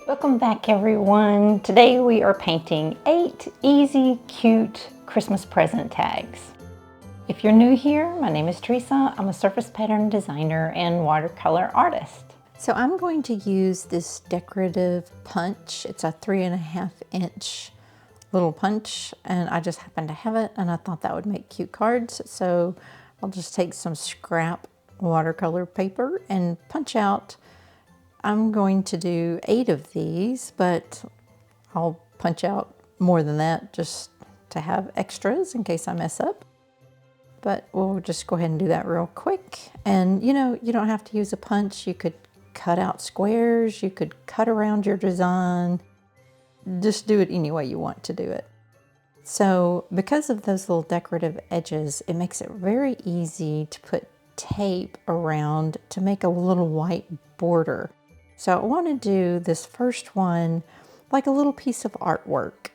Welcome back, everyone. Today we are painting 8 easy, cute Christmas present tags. If you're new here, my name is Teresa. I'm a surface pattern designer and watercolor artist. So I'm going to use this decorative punch. It's a 3.5 inch little punch, and I just happen to have it, and I thought that would make cute cards. So I'll just take some scrap watercolor paper and punch out. I'm going to do 8 of these, but I'll punch out more than that just to have extras in case I mess up. But we'll just go ahead and do that real quick. And you know, you don't have to use a punch. You could cut out squares. You could cut around your design. Just do it any way you want to do it. So because of those little decorative edges, it makes it very easy to put tape around to make a little white border. So I want to do this first one like a little piece of artwork.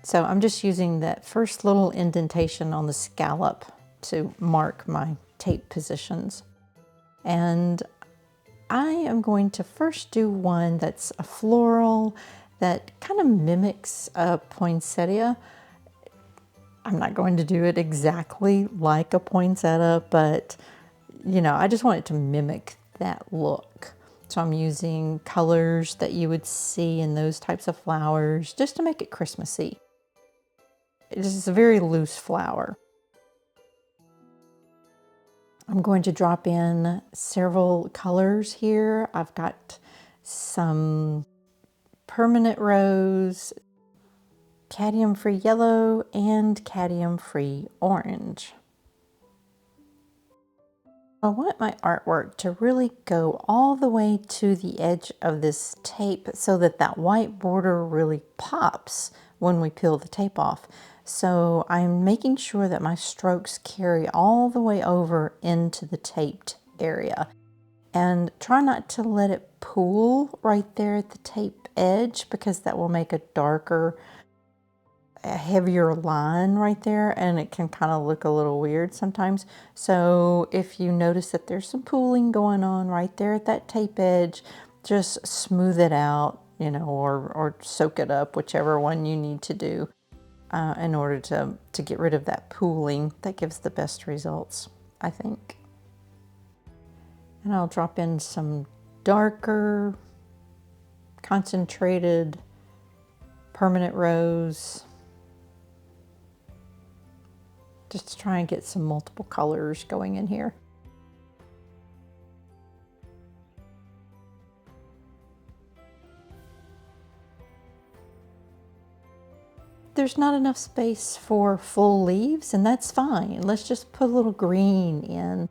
So I'm just using that first little indentation on the scallop to mark my tape positions. And I am going to first do one that's a floral that kind of mimics a poinsettia. I'm not going to do it exactly like a poinsettia, but you know, I just want it to mimic that look. So I'm using colors that you would see in those types of flowers just to make it Christmassy. It is a very loose flower. I'm going to drop in several colors here. I've got some permanent rose, cadmium-free yellow, and cadmium-free orange. I want my artwork to really go all the way to the edge of this tape so that that white border really pops when we peel the tape off. So I'm making sure that my strokes carry all the way over into the taped area. And try not to let it pool right there at the tape edge, because that will make a darker, a heavier line right there, and it can kind of look a little weird sometimes. So if you notice that there's some pooling going on right there at that tape edge, just smooth it out, you know, or soak it up, whichever one you need to do in order to get rid of that pooling. That gives the best results, I think. And I'll drop in some darker, concentrated permanent rose, just to try and get some multiple colors going in here. There's not enough space for full leaves, and that's fine. Let's just put a little green in,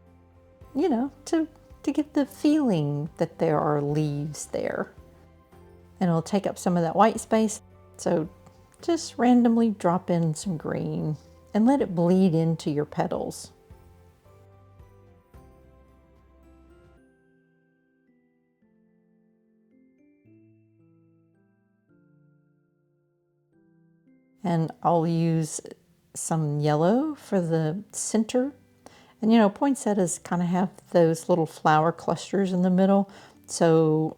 you know, to get the feeling that there are leaves there. And it'll take up some of that white space. So just randomly drop in some green and let it bleed into your petals. And I'll use some yellow for the center. And you know, poinsettias kind of have those little flower clusters in the middle, so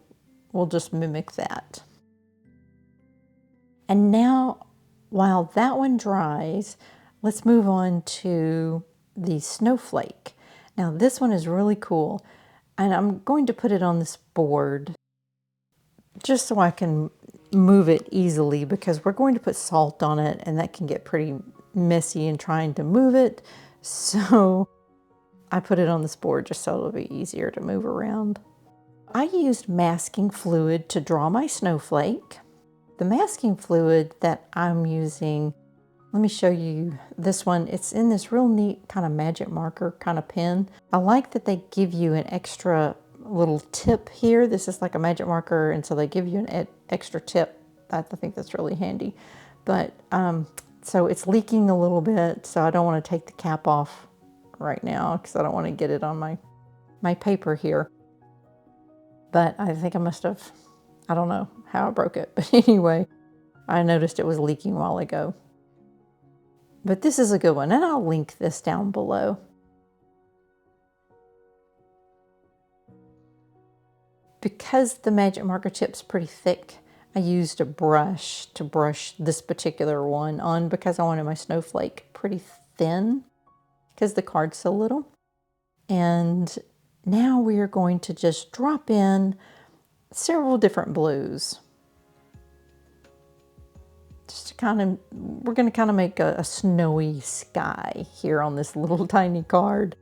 we'll just mimic that. And now, while that one dries, let's move on to the snowflake. Now this one is really cool, and I'm going to put it on this board just so I can move it easily, because we're going to put salt on it and that can get pretty messy in trying to move it. So I put it on this board just so it'll be easier to move around. I used masking fluid to draw my snowflake. The masking fluid that I'm using, let me show you this one. It's in this real neat kind of magic marker kind of pen. I like that they give you an extra little tip here. This is like a magic marker, and so they give you an extra tip. I think that's really handy. But so it's leaking a little bit, so I don't want to take the cap off right now because I don't want to get it on my paper here. But I think I must have, I don't know how I broke it, but anyway, I noticed it was leaking a while ago. But this is a good one, and I'll link this down below. Because the magic marker tip's pretty thick, I used a brush to brush this particular one on because I wanted my snowflake pretty thin because the card's so little. And now we are going to just drop in several different blues. Just to kind of, we're going to kind of make a snowy sky here on this little tiny card.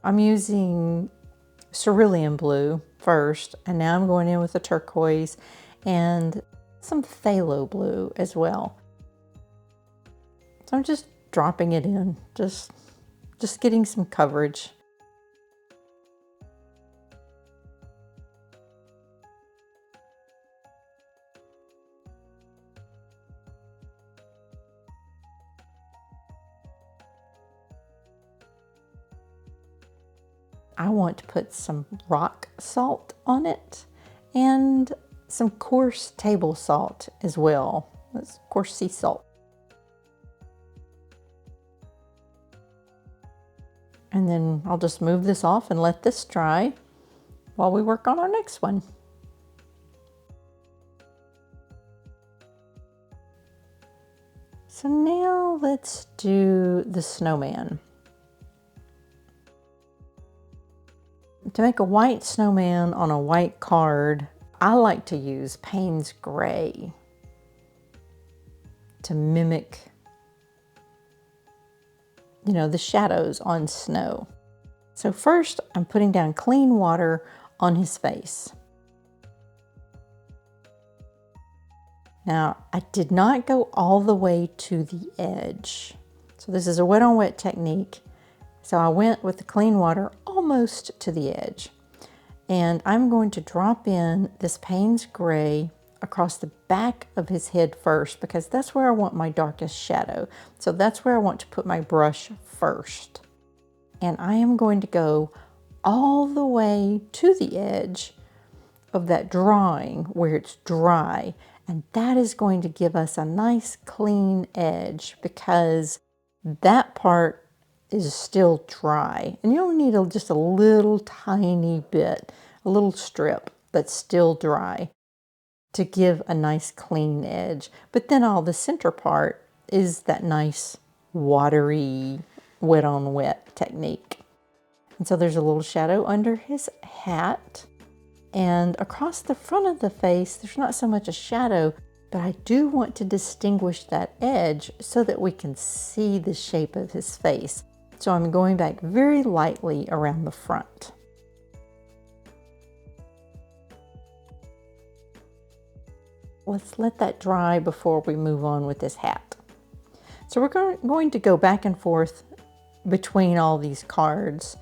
I'm using cerulean blue first, and now I'm going in with a turquoise and some phthalo blue as well. So I'm just dropping it in, just getting some coverage. I want to put some rock salt on it and some coarse table salt as well. That's coarse sea salt. And then I'll just move this off and let this dry while we work on our next one. So now let's do the snowman. To make a white snowman on a white card, I like to use Payne's Gray to mimic, you know, the shadows on snow. So first I'm putting down clean water on his face. Now I did not go all the way to the edge. So this is a wet on wet technique. So I went with the clean water almost to the edge. And I'm going to drop in this Payne's Gray across the back of his head first because that's where I want my darkest shadow. So that's where I want to put my brush first. And I am going to go all the way to the edge of that drawing where it's dry. And that is going to give us a nice clean edge because that part is still dry. And you'll need just a little tiny bit, a little strip that's still dry to give a nice clean edge. But then all the center part is that nice watery, wet on wet technique. And so there's a little shadow under his hat. And across the front of the face, there's not so much a shadow, but I do want to distinguish that edge so that we can see the shape of his face. So I'm going back very lightly around the front. Let's let that dry before we move on with this hat. So we're going to go back and forth between all these cards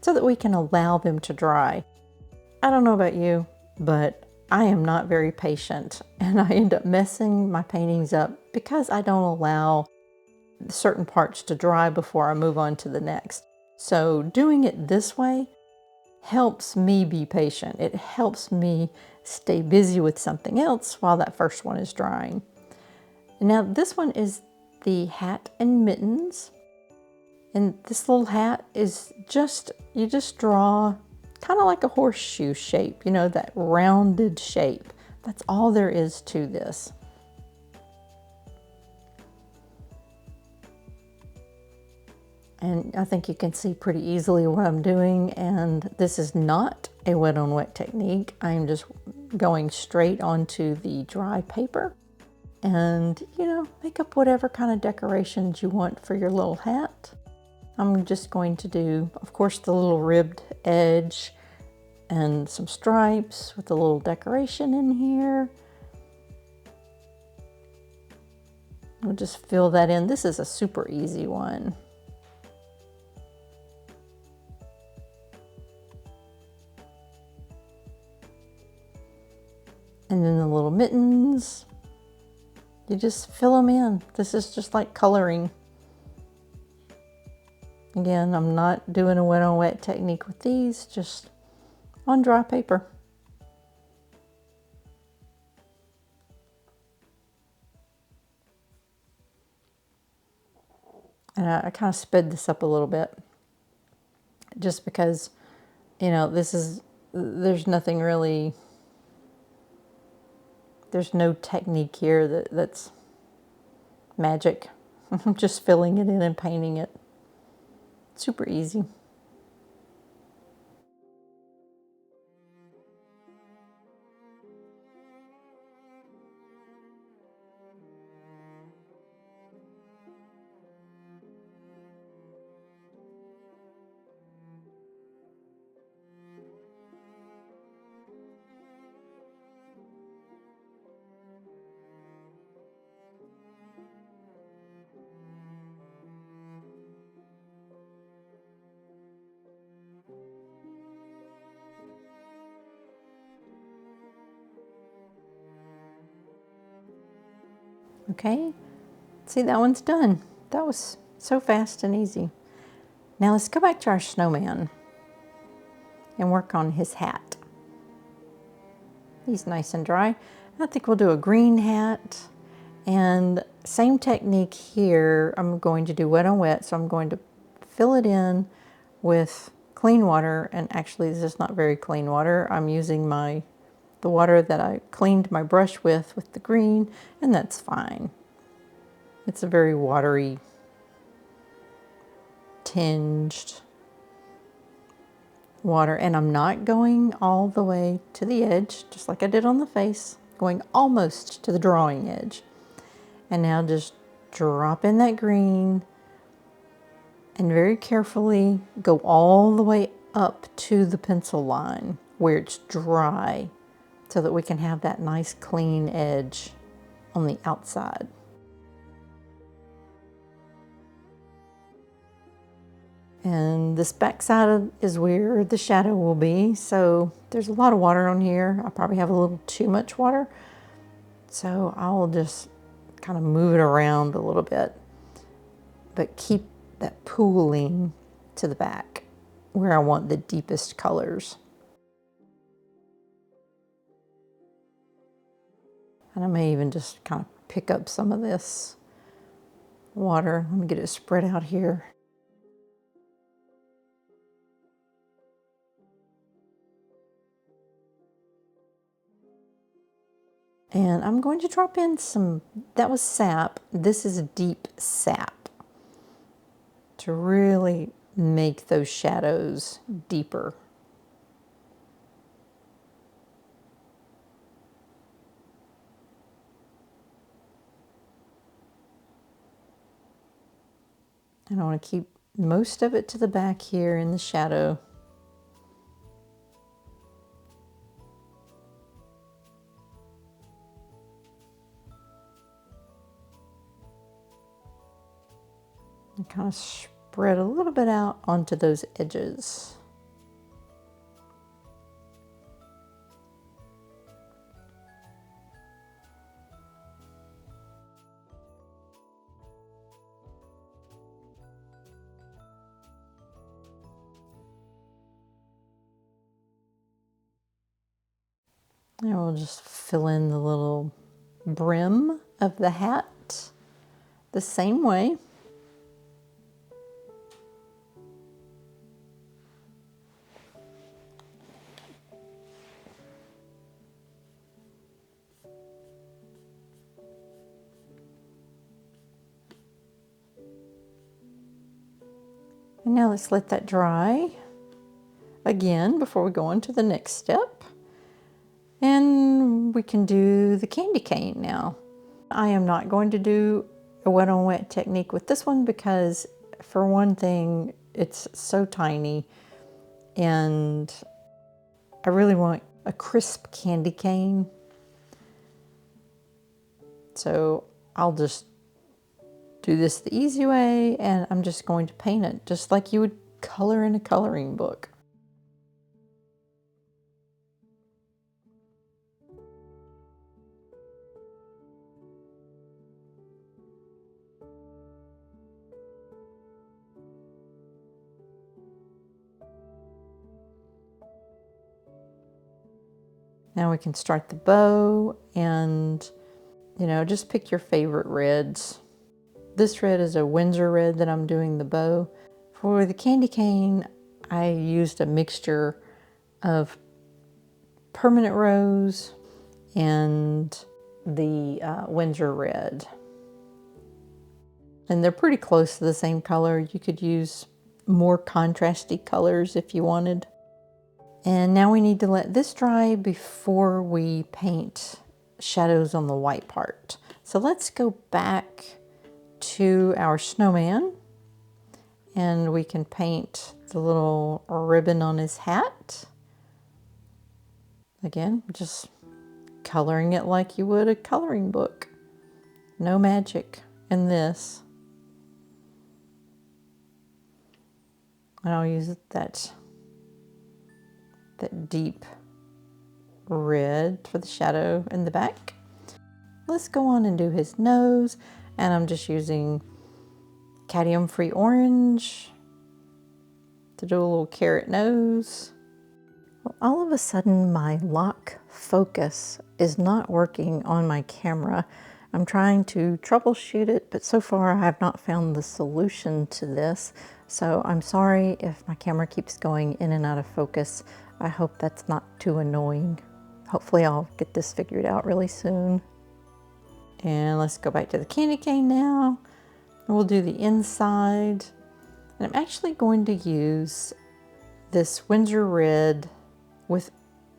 so that we can allow them to dry. I don't know about you, but I am not very patient and I end up messing my paintings up because I don't allow certain parts to dry before I move on to the next. So doing it this way helps me be patient. It helps me stay busy with something else while that first one is drying. Now this one is the hat and mittens. And this little hat is you just draw kind of like a horseshoe shape, you know, that rounded shape. That's all there is to this. And I think you can see pretty easily what I'm doing, and this is not a wet on wet technique. I'm just going straight onto the dry paper and, you know, make up whatever kind of decorations you want for your little hat. I'm just going to do, of course, the little ribbed edge and some stripes with a little decoration in here. We'll just fill that in. This is a super easy one. And then the little mittens, you just fill them in. This is just like coloring. Again, I'm not doing a wet on wet technique with these, just on dry paper. And I kind of sped this up a little bit just because, you know, there's nothing really There's no technique here that's magic. I'm just filling it in and painting it. Super easy. Okay, see, that one's done. That was so fast and easy. Now let's go back to our snowman and work on his hat. He's nice and dry. I think we'll do a green hat, and same technique here. I'm going to do wet on wet, so I'm going to fill it in with clean water, and actually this is not very clean water. I'm using the water that I cleaned my brush with the green, and that's fine. It's a very watery, tinged water, and I'm not going all the way to the edge, just like I did on the face, going almost to the drawing edge. And now just drop in that green and very carefully go all the way up to the pencil line where it's dry, so that we can have that nice clean edge on the outside. And this back side is where the shadow will be. So there's a lot of water on here. I probably have a little too much water. So I'll just kind of move it around a little bit, but keep that pooling to the back where I want the deepest colors. And I may even just kind of pick up some of this water. Let me get it spread out here. And I'm going to drop in some, that was sap. This is deep sap to really make those shadows deeper. And I want to keep most of it to the back here in the shadow. And kind of spread a little bit out onto those edges. And we'll just fill in the little brim of the hat the same way. And now let's let that dry again before we go on to the next step. And we can do the candy cane now. I am not going to do a wet on wet technique with this one because, for one thing, it's so tiny and I really want a crisp candy cane. So I'll just do this the easy way, and I'm just going to paint it just like you would color in a coloring book. Now we can start the bow, and just pick your favorite reds. This red is a Windsor red that I'm doing the bow. For the candy cane, I used a mixture of permanent rose and the Windsor Red. And they're pretty close to the same color. You could use more contrasty colors if you wanted. And now we need to let this dry before we paint shadows on the white part. So let's go back to our snowman, and we can paint the little ribbon on his hat. Again, just coloring it like you would a coloring book. No magic in this. And I'll use that deep red for the shadow in the back. Let's go on and do his nose, and I'm just using cadmium-free orange to do a little carrot nose. Well, all of a sudden my lock focus is not working on my camera. I'm trying to troubleshoot it, but so far I have not found the solution to this. So I'm sorry if my camera keeps going in and out of focus. I hope that's not too annoying. Hopefully I'll get this figured out really soon. And let's go back to the candy cane now. And we'll do the inside. And I'm actually going to use this Windsor Red with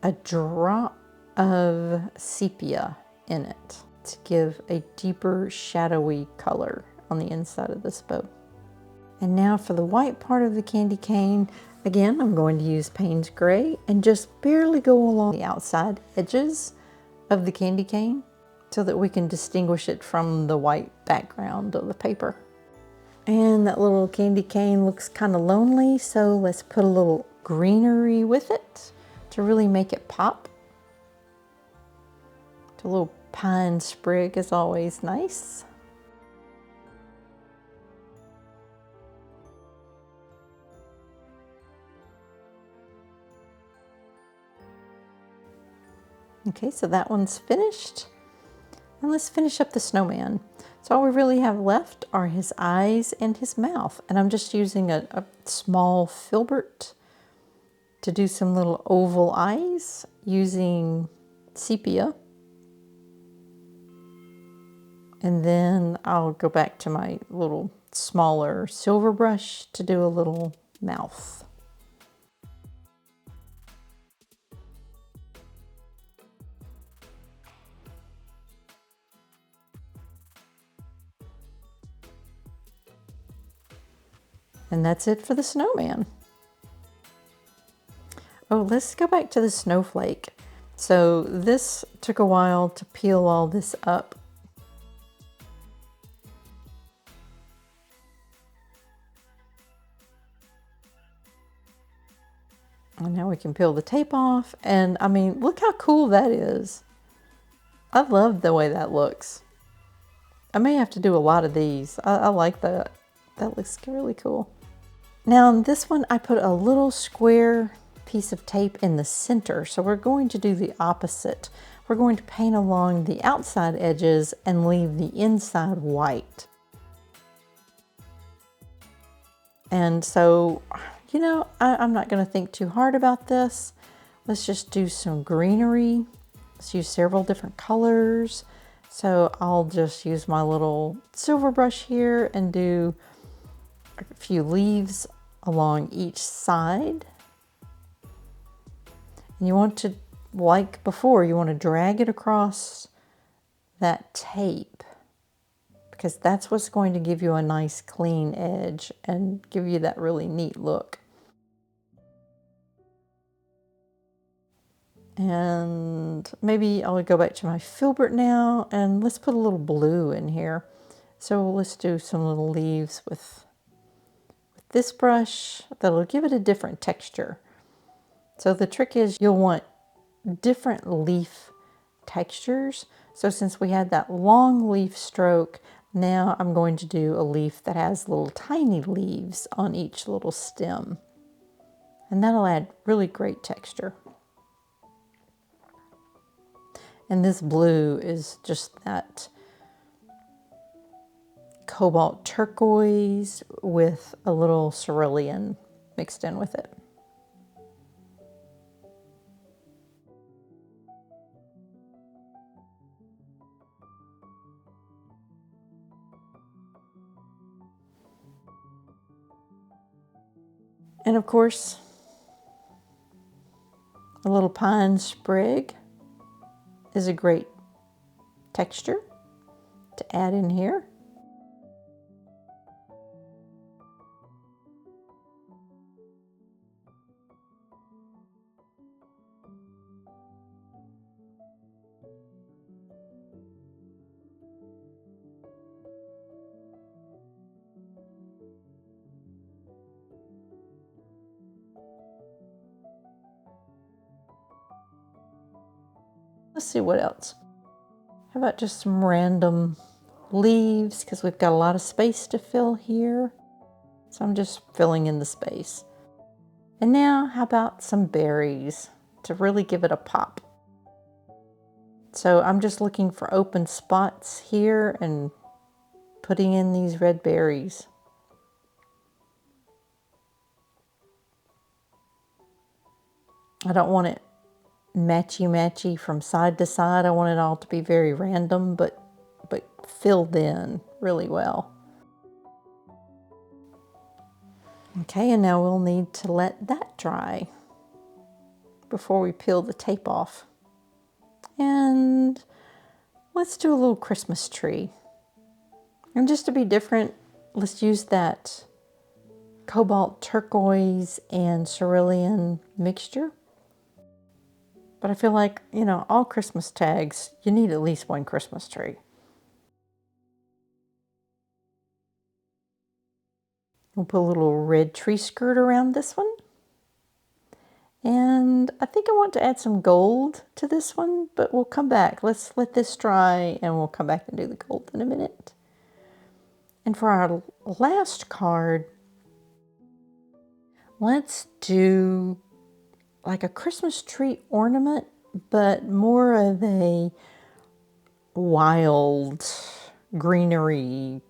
a drop of sepia in it to give a deeper shadowy color on the inside of this bow. And now for the white part of the candy cane, again, I'm going to use Payne's Gray and just barely go along the outside edges of the candy cane so that we can distinguish it from the white background of the paper. And that little candy cane looks kind of lonely, so let's put a little greenery with it to really make it pop. A little pine sprig is always nice. Okay, so that one's finished. And let's finish up the snowman. So all we really have left are his eyes and his mouth. And I'm just using a small filbert to do some little oval eyes using sepia. And then I'll go back to my little smaller silver brush to do a little mouth. And that's it for the snowman. Oh, let's go back to the snowflake. So this took a while to peel all this up. And now we can peel the tape off. And I mean, look how cool that is. I love the way that looks. I may have to do a lot of these. I like that. That looks really cool. Now on this one, I put a little square piece of tape in the center. So we're going to do the opposite. We're going to paint along the outside edges and leave the inside white. And so, you know, I'm not going to think too hard about this. Let's just do some greenery. Let's use several different colors. So I'll just use my little silver brush here and do a few leaves along each side. And you want to, like before, you want to drag it across that tape, because that's what's going to give you a nice clean edge and give you that really neat look. And maybe I'll go back to my filbert now, and let's put a little blue in here. So let's do some little leaves with this brush. That'll give it a different texture. So the trick is you'll want different leaf textures. So since we had that long leaf stroke, now I'm going to do a leaf that has little tiny leaves on each little stem. And that'll add really great texture. And this blue is just that cobalt turquoise with a little cerulean mixed in with it. And of course, a little pine sprig is a great texture to add in here. Let's see what else. How about just some random leaves, because we've got a lot of space to fill here. So I'm just filling in the space. And now how about some berries to really give it a pop. So I'm just looking for open spots here and putting in these red berries. I don't want it matchy-matchy from side to side. I want it all to be very random, but filled in really well. Okay, and now we'll need to let that dry before we peel the tape off. And let's do a little Christmas tree. And just to be different, let's use that cobalt turquoise and cerulean mixture. But I feel like, you know, all Christmas tags, you need at least one Christmas tree. We'll put a little red tree skirt around this one. And I think I want to add some gold to this one, but we'll come back. Let's let this dry and we'll come back and do the gold in a minute. And for our last card, let's do like a Christmas tree ornament, but more of a wild greenery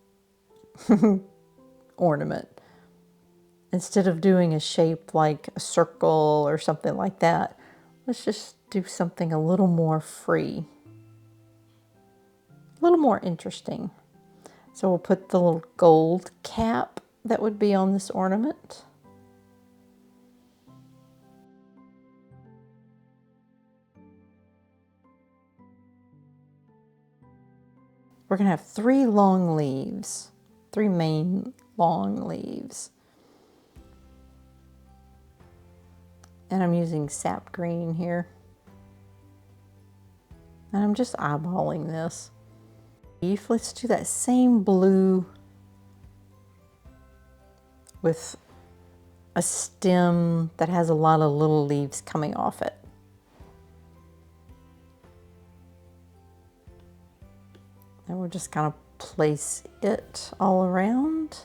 ornament. Instead of doing a shape like a circle or something like that, let's just do something a little more free, a little more interesting. So we'll put the little gold cap that would be on this ornament. We're going to have 3 long leaves, 3 main long leaves. And I'm using sap green here. And I'm just eyeballing this. Let's do that same blue with a stem that has a lot of little leaves coming off it. And we'll just kind of place it all around.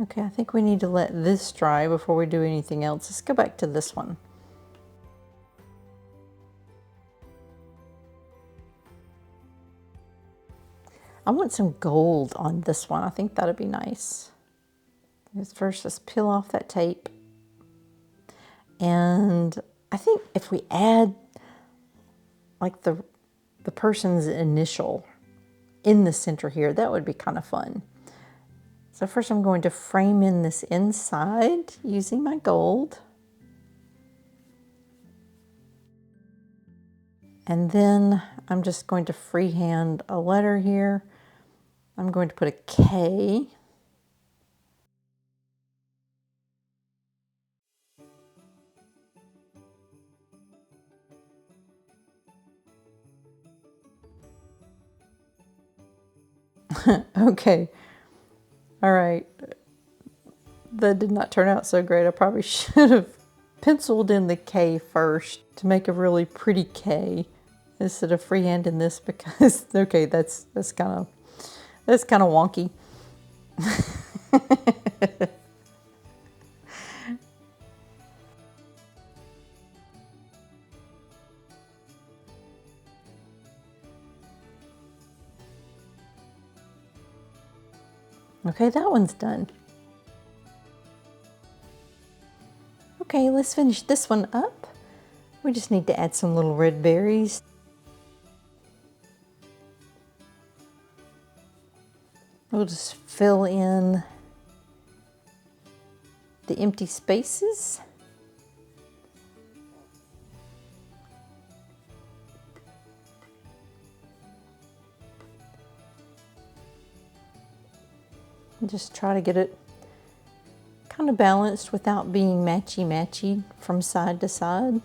Okay, I think we need to let this dry before we do anything else. Let's go back to this one. I want some gold on this one. I think that'd be nice. First, let's peel off that tape. And I think if we add like the person's initial in the center here, that would be kind of fun. So first I'm going to frame in this inside using my gold. And then I'm just going to freehand a letter here. I'm going to put a K. Okay. All right. That did not turn out so great. I probably should have penciled in the K first to make a really pretty K instead of freehanding this, because okay, that's kind of wonky. Okay, that one's done. Okay, let's finish this one up. We just need to add some little red berries. We'll just fill in the empty spaces. And just try to get it kind of balanced without being matchy-matchy from side to side.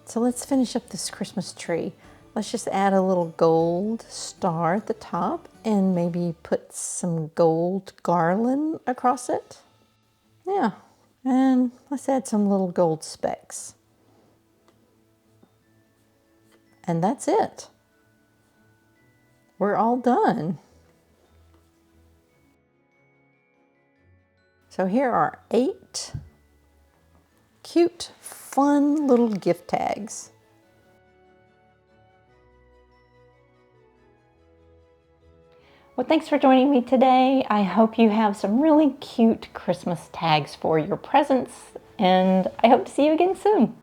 So let's finish up this Christmas tree. Let's just add a little gold star at the top and maybe put some gold garland across it. Yeah, and let's add some little gold specks. And that's it. We're all done. So here are 8 cute, fun little gift tags. Well, thanks for joining me today. I hope you have some really cute Christmas tags for your presents, and I hope to see you again soon.